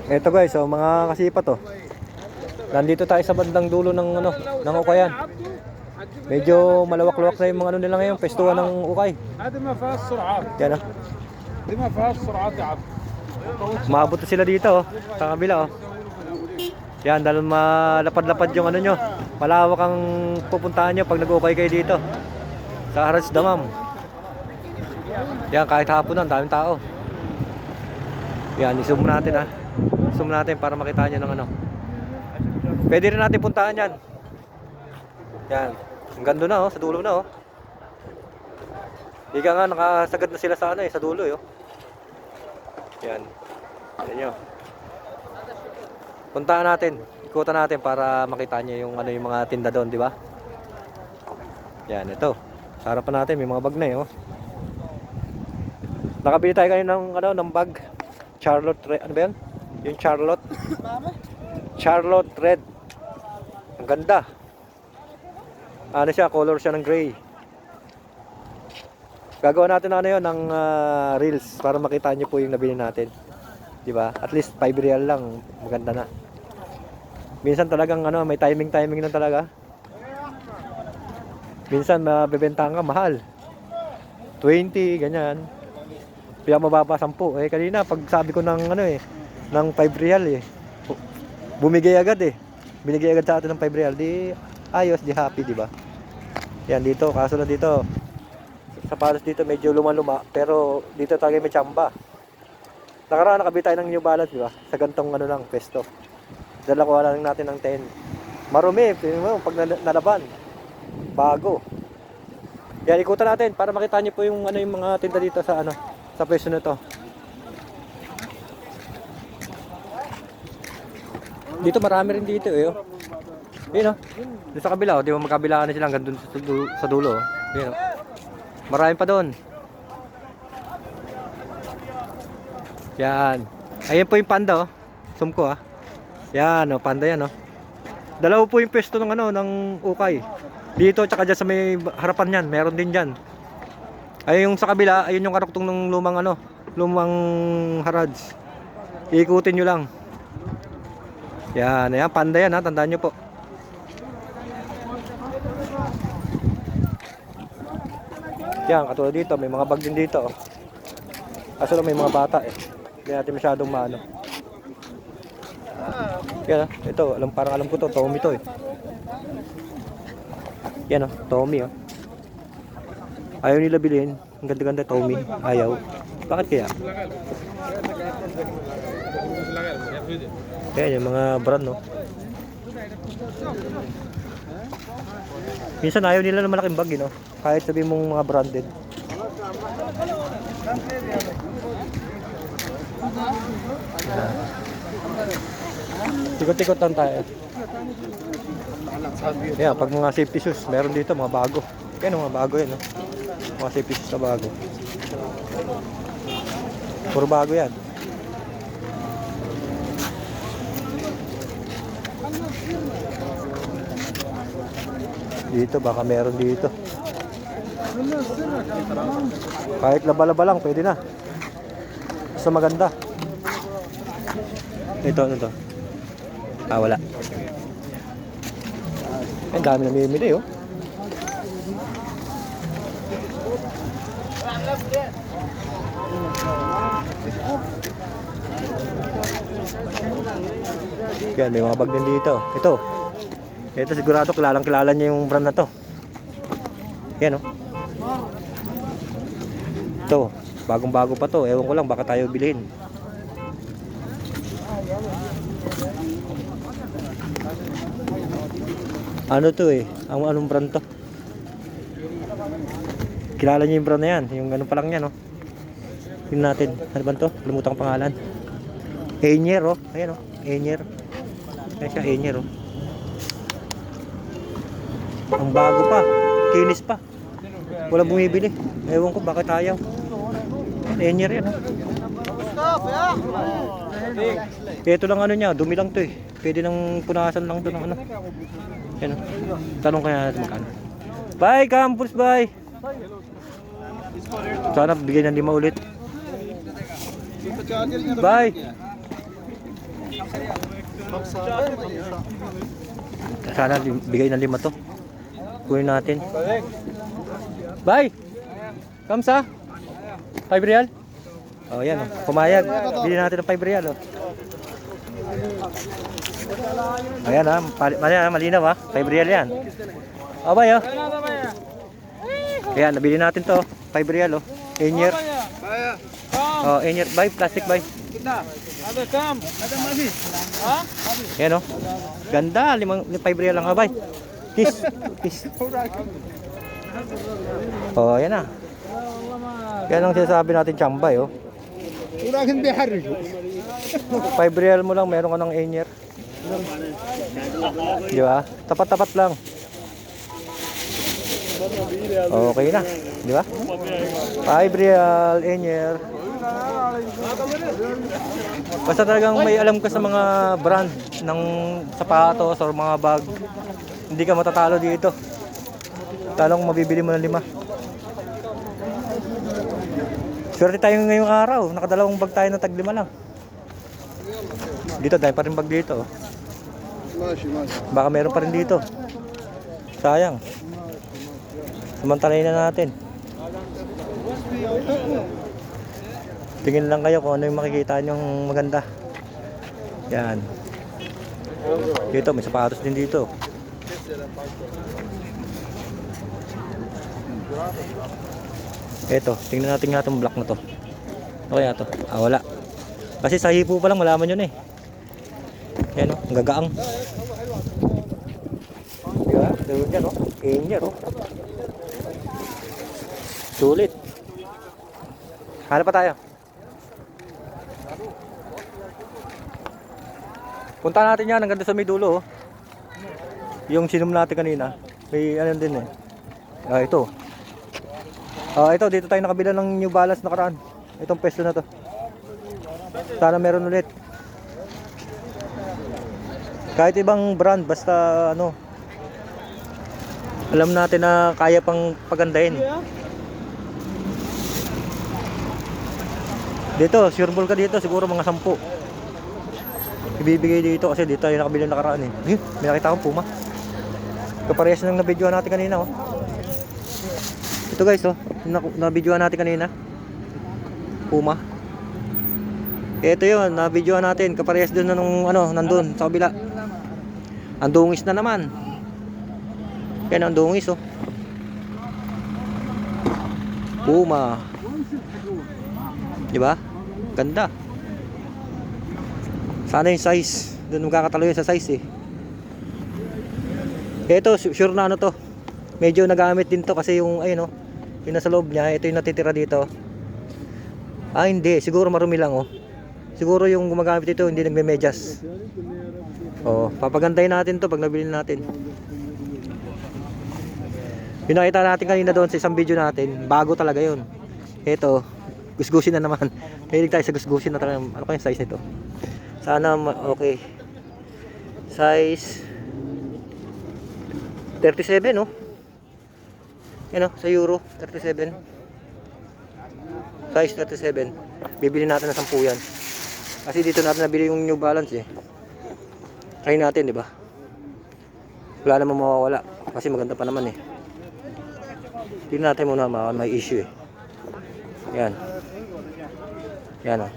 Ito guys, so mga kasipa to. Nandito tayo sa bandang dulo ng ng Ukayan. Medyo malawak-lawak na yung mga nila ngayon, pestuhan ng Ukay. Yan ah. Maabot na sila dito sa kabila Yan, dahil malapad-lapad yung nyo. Malawak ang pupuntahan nyo pag nag-ukay kayo dito. Sa Haraj Damam. Yan, kahit hapon ang daming tao. Yan, i-zoom natin zoom natin para makita nyo ng Pwede rin natin puntahan yan. Yan, ang ganda na sa dulo na Ika nga, nakasagad na sila sa sa dulo Yan. Yan nyo. Puntahan natin, ikutan natin para makita nyo yung yung mga tinda doon, di ba? Yan, ito. Sa harapan natin may mga bag na Nakabili tayo kanina ng bag. Charlotte Red, ano ba yan? Yung Charlotte. Charlotte Red. Ang ganda. Siya, color siya ng gray. Gagawa natin ng reels para makita nyo po yung nabili natin. Diba? At least 5 real lang, maganda na. Minsan talagang may timing na talaga. Minsan mabebentahan ka mahal. 20 ganyan. Kaya mababa 10. Kanina pag sabi ko ng ng 5 real bumigay agad Binigay agad sa atin ng 5 real. Di ayos, di happy, di ba? Yan dito, kaso na dito. Sa palos dito medyo luma-luma, pero dito talaga may tsamba. Nakaraan nakabili tayo ng New Balance, di ba? Sa gantong lang, pesto. Dala ko lang natin ng 10. Marumi, pag nalaban. Bago. Yan, ikutan natin para makita niyo po yung yung mga tinda dito sa sa pwesto na to. Dito marami rin dito Yun Doon sa kabila di ba magkabilaan na sila hanggang doon sa dulo Yun Marami pa doon. Yan. Ayan po yung panda Zoom ko Yan panda yan Dalawa po yung pwesto ng ng ukay. Dito tsaka dyan sa may harapan yan, meron din dyan. Ay yung sa kabila, ayun yung karuktong ng lumang Haraj. Iikutin nyo lang. Yan, panda yan tandaan nyo po. Yan, katulad dito, may mga bag din dito Kaso lang may mga bata Hindi natin masyadong maano. Yan ito, parang alam ko to, Tommy to Yan Tommy Ayaw nila bilhin. Ang ganda-ganda Tommy. Ayaw. Bakit kaya? Kaya yung mga brand Minsan ayaw nila ng malaking bag Kahit sabihin mong mga branded. Tikot-tikot lang tayo. Yeah, pag mga safety shoes, meron dito mga bago. Yan mga bago yan Mga safety shoes na bago. Puro bago yan. Dito baka meron dito. Kahit laba-laba lang pwede na. Basta maganda. Ito wala. Ang dami na namimili Yan, may mga bag din dito. Ito sigurado kilala niya yung brand na to. Yan Ito, bagong-bago pa to. Ewan ko lang baka tayo bilhin. Ano to anong brand to? Kilala niyo yung brand na yan. Yung pa lang yan Yung natin. Ano ba to? Kalimutan ko pangalan. Ainier Ayan Ainier. Ayan siya Ainier Ang bago pa. Kinis pa. Wala bumibili. Ewan ko bakit ayaw. Ainier yan Ito lang niya. Dumi lang to Pwede nang punasan lang to ng Yan Tanong kaya natin magkano. Bye campus, bye. Sana bigyan ng 5 ulit. Bye. Sana bigay ng 5 to. Kunin natin. Bye! Kamsa? 5 real? Oh, yan oh. Pumayag. Bili natin ng 5 real oh. Ayan ha, malinaw ha. 5 real yan. O ba yun? Ayan, nabili natin to. 5 real oh. Enyer. Oh, enyer. Buy, plastic buy. Ayan oh. Ganda, 5 real lang ha, buy. Kiss. Kiss. Oh, ayan na. Yan ang sinasabi natin, Chambay oh. 5 real mo lang, meron ka ng enyer. Di ba? Tapat-tapat lang. Okay na, di ba? 5 real, enyer. Basta talagang may alam ka sa mga brand ng sapatos or mga bag, hindi ka matatalo dito. Talong mabibili mo ng 5. Swerte tayo ngayong araw, nakadalawang bag tayo ng tag 5 lang. Dito, dahil pa rin bag dito. Baka meron pa rin dito. Sayang. Samantalayin na natin. Tingin lang kayo kung ano yung makikita nyong maganda. Yan. Dito, may sapatos din dito. Eto, tingnan natin nga itong block na to. Okay na to. Ah, wala. Kasi sa hipo pa lang, malaman yun eh. Yan o, ang gagaang. Diba? Doon yan o. Enyer o. Sulit. Hanap pa tayo. Punta natin yan, ang ganda sa may dulo o. Yung sinum natin kanina. May ano din eh. Ah, ito. Ito, dito tayo nakabila ng New Balance nakaraan. Itong pwesto na to. Sana meron ulit. Kahit ibang brand, basta ano, alam natin na kaya pang pagandahin. Dito, sure ball ka dito, siguro mga 10 ibibigay dito kasi dito tayo nakabila ng nakaraan eh. May nakita akong Puma. Kaparehas ng na-videoan natin kanina oh. Ito guys oh, na-videoan natin kanina. Puma. Ito yun, na-videoan natin. Kaparehas doon na nung ano, nandun sa kabila. Ang dungis na naman. Yan ang dungis oh. Puma. Diba? Ganda. Sana yung size. Doon magkakatalo yun sa size eh. Ito, sure na ano to. Medyo nagamit din to kasi yung ayun oh, yung nasa loob niya, ito yung natitira dito. Ah, hindi, siguro marumi lang oh. Siguro yung gumagamit ito hindi nagme-medyas. Oh, papagandahin natin to pag nabili natin. Yung nakita natin kanina doon sa isang video natin, bago talaga yun. Ito, gusgusin na naman. Mahilig tayo sa gusgusin na talaga. Ano kaya yung size nito? Sana okay. Size 37 no? Yan o, sa euro 37. Size 37. Bibili natin na 10 yan. Kasi dito natin nabili yung New Balance eh. Try natin, di ba? Wala namang mawawala kasi maganda pa naman eh. Tingnan natin muna, may issue eh. Yan. Yan o.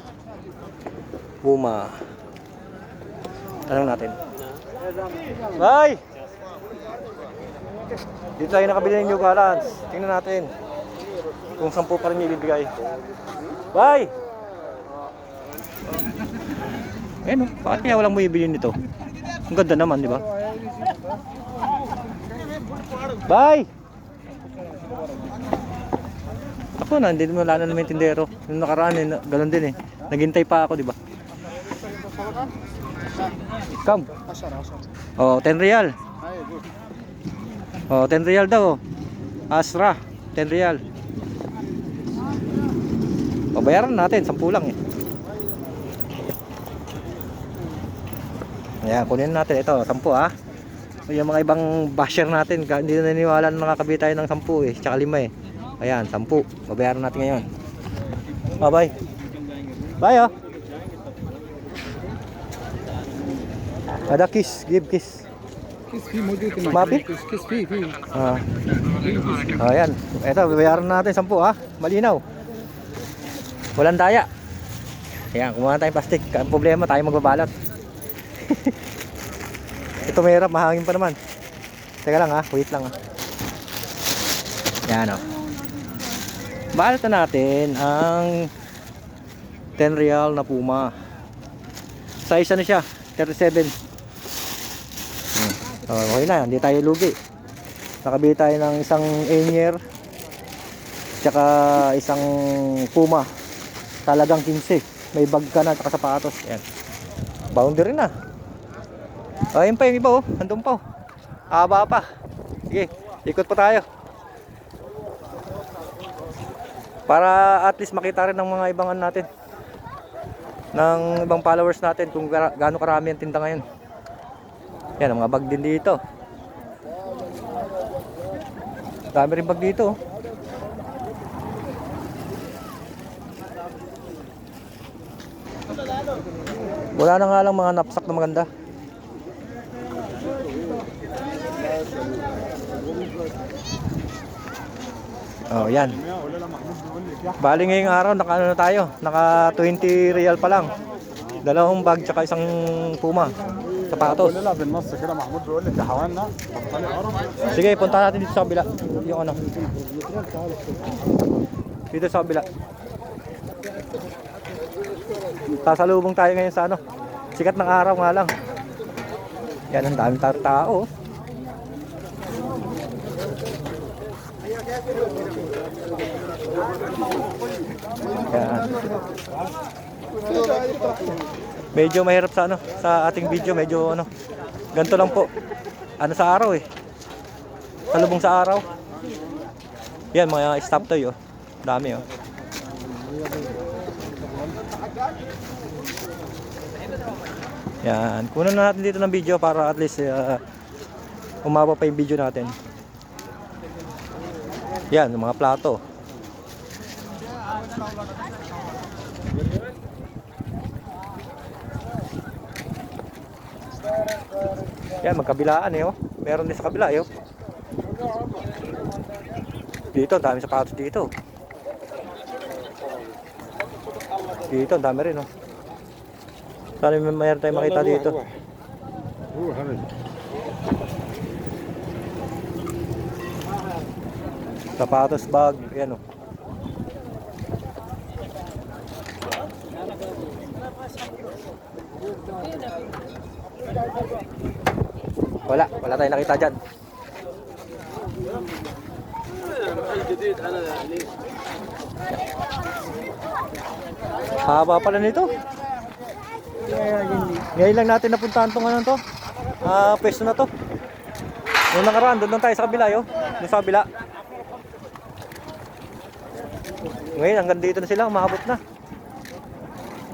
Puma. Tanong natin. Bye! Dito tayo nakabili ng New Balance. Tingnan natin kung 10 pa rin ibibigay. Bye! Eh no, bakit kaya walang bumibili nito? Ang ganda naman, di ba? Bye! Ako na, hindi mo wala na naman yung tindero. Yung nakaraan eh, ganun din eh. Naghintay pa ako, di ba? Come. Oh, 10 real. Oh, 10 real daw. Asra, 10 real. O, bayaran natin, 10 lang eh. Ayan, kunin natin ito, 10 ah. So, yung mga ibang basher natin, hindi na naniwala na nakakabili tayo ng 10 eh, tsaka 5 eh. Ayan, 10. Babayaran natin ngayon. Bye bye. Bye oh. Ada kiss, give kiss. किस फी मौजूद है Mapi? किस फी फी Ah. Ayan. Ito, bayaran natin 10 ha. Malinaw. Walang daya. Ayan, kumuha tayong plastic. Ang problema, tayo magbabalot. Ito mahirap, mahangin pa naman. Teka lang ha, wait lang ha. Yan o. Balot na natin ang 10 real na Puma. Size ano siya? 37. Okay na, hindi tayo lugi. Nakabili tayo ng isang Ainier tsaka isang Puma. Talagang 15. May bag ka na tsaka sapatos. Yan. Boundary na. Ayun pa yung iba oh. Andun pa oh. Haba pa. Sige, ikot pa tayo. Para at least makita rin ng mga ibang natin. Ng ibang followers natin kung gaano karami ang tinda ngayon. Yan, ang mga bag din dito. Dami rin bag dito. Wala na nga lang mga knapsack na maganda. Oh, yan. Bali ngayong araw, naka ano tayo? Naka 20 real pa lang. Dalawang bag tsaka isang Puma. Sapatos. Sige, punta natin dito sa kabila. Yung ano. Dito sa kabila. Sasalubong tayo ngayon sa ano. Sikat ng araw nga lang. Yan, ang daming tao. Yan. Medyo mahirap sa ano, sa ating video, medyo ano. Ganito lang po. Ano sa araw eh. Salubong sa araw. Yan, mga stop toy oh. Dami oh. Yan, kunan na natin dito ng video para at least umaba pa yung video natin. Yan, mga plato. Yan, magkabilaan eh oh. Meron din sa kabila eh oh. Dito, ang dami sapatos dito. Dito, ang dami rin oh. Sana mayroon tayong makita dito. Sapatos, bag, yan oh. Wala tayong nakita dyan. Haba pala nito. Ngayon lang natin napuntahan tong ano to. Pwesto na to. Nung nakaraan, doon lang tayo sa kabila yo. Doon sa kabila. Ngayon hanggang dito na sila, umabot na.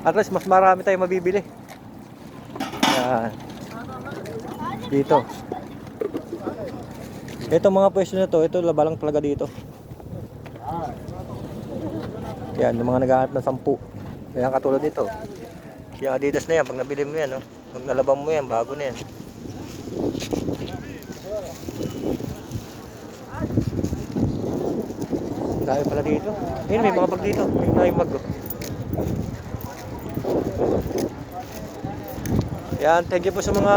At least mas marami tayong mabibili. Yan. Dito. Ito mga pwesto na to, ito labalang talaga dito. Yan, yung mga naghahanap ng 10. Kaya katulad nito. Yung Adidas na yan, pag nabili mo yan, no? Pag nalabang mo yan, bago na yan. Dahil pala dito. Ayun, may mga bag dito. May tayong bag. Yan, thank you po sa mga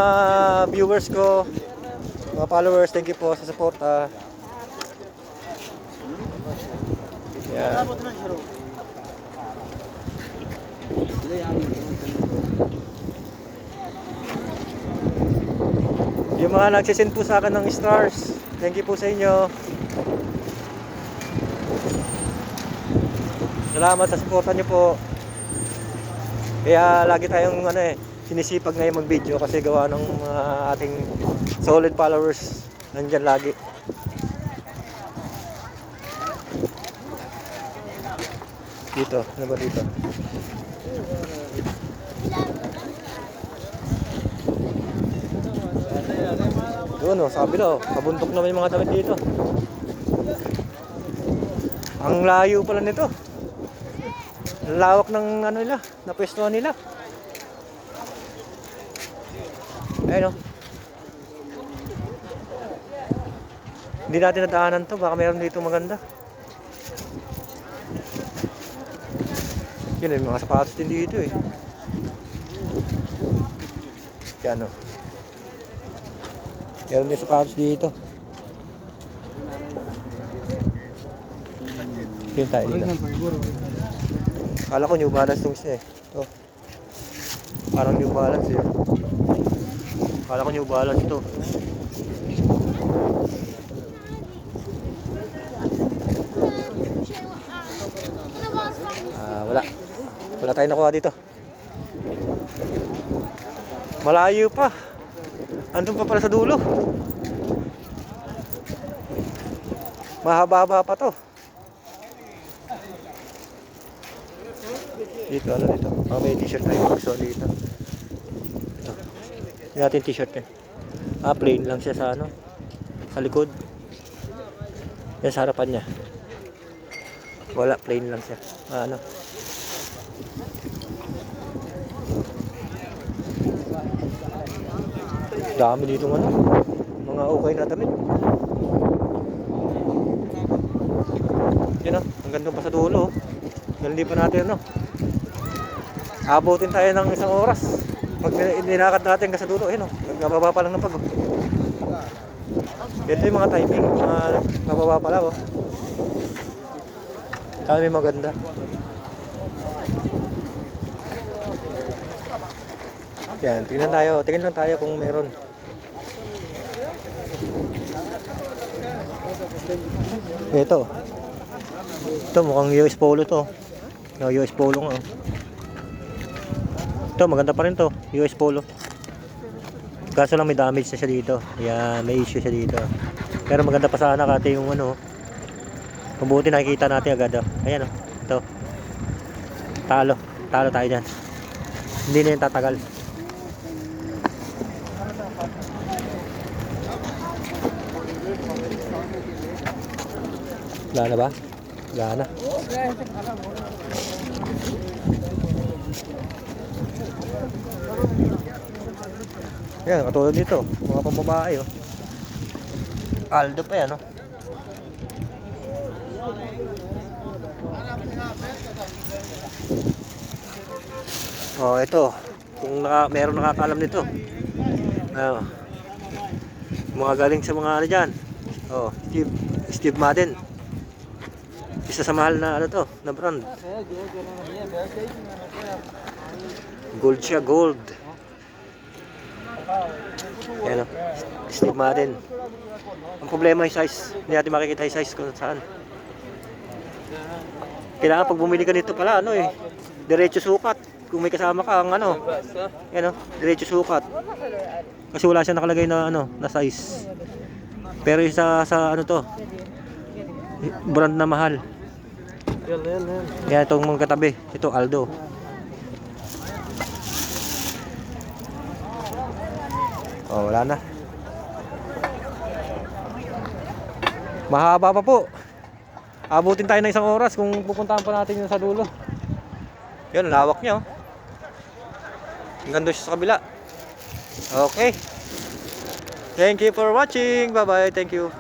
viewers ko, mga followers, thank you po sa support. Yan. Yung mga nagsisend po sa akin ng stars, thank you po sa inyo. Salamat sa suporta nyo po. Kaya lagi tayong ano sinisipag ngayon mag-video kasi gawa ng ating solid followers nandyan lagi. Dito, ano ba dito? Doon sa kabila kabuntok naman yung mga damit dito. Ang layo pala nito. Ang lawak ng ano nila, na pwesto nila. Ayun o. Hindi natin nadaanan to. Baka meron dito maganda. Yun, may mga sapatos din dito eh. Yan o. Meron din sapatos dito. Yun tayo dito. Original pa siguro. Kala ko New Balance tong isa eh. Ito. Parang New Balance eh. Kala ko New Balance to. Wala. Wala tayong nakuha dito. Malayo pa. Andun pa pala sa dulo. Mahaba-haba pa to. Dito, ano dito? May t-shirt tayo. Gusto dito. Ito. Hindi natin t-shirt eh. Plain lang siya sa ano. Sa likod. Yan sa harapan niya. Wala, plain lang siya. Ano. Dami dito ano. Mga okay na damit. Yan o. Hanggang doon pa sa dulo. Hindi pa natin ano. Abutin tayo ng isang oras. Pag ninakad natin hanggang sa dulo. Yan o. Nababa pa lang ng pag. Ito yung mga timing. Mga nababa pa lang o. Dami maganda. Yan, tingnan tayo. Tingnan lang tayo kung meron. Ito. Ito mukhang US Polo to. No, US Polo nga. Ito maganda pa rin to. US Polo. Kaso lang may damage na siya dito. Yan, may issue siya dito. Pero maganda pa sana kasi yung ano. Mabuti nakikita natin agad oh. Ayan oh. Ito. Talo. Talo tayo dyan. Hindi na yung tatagal. Wala na ba? Wala na. Yan, katulad dito. Mga pambabae oh. Aldo pa yan oh. Oh, ito. Kung meron nakakaalam nito. Mga galing sa mga ano dyan. Oh, Steve Madden. Isa sa mahal na ano to, na brand. Gold siya, gold. Ayan o, Steve Madden. Ang problema yung size. Hindi natin makikita yung size kung saan. Kailangan pag bumili ka nito pala, ano eh, diretso sukat. Kung may kasama ka, ang ano, yan o, diretso sukat. Kasi wala siya nakalagay na ano, na size. Pero isa sa ano to, brand na mahal. Yan itong mga katabi. Ito Aldo. Oh, wala na. Mahaba pa po. Abutin tayo ng isang oras kung pupuntahan pa natin yung sa dulo. Yan, lawak niya oh. Hanggang doon siya sa kabila. Okay. Thank you for watching. Bye bye. Thank you.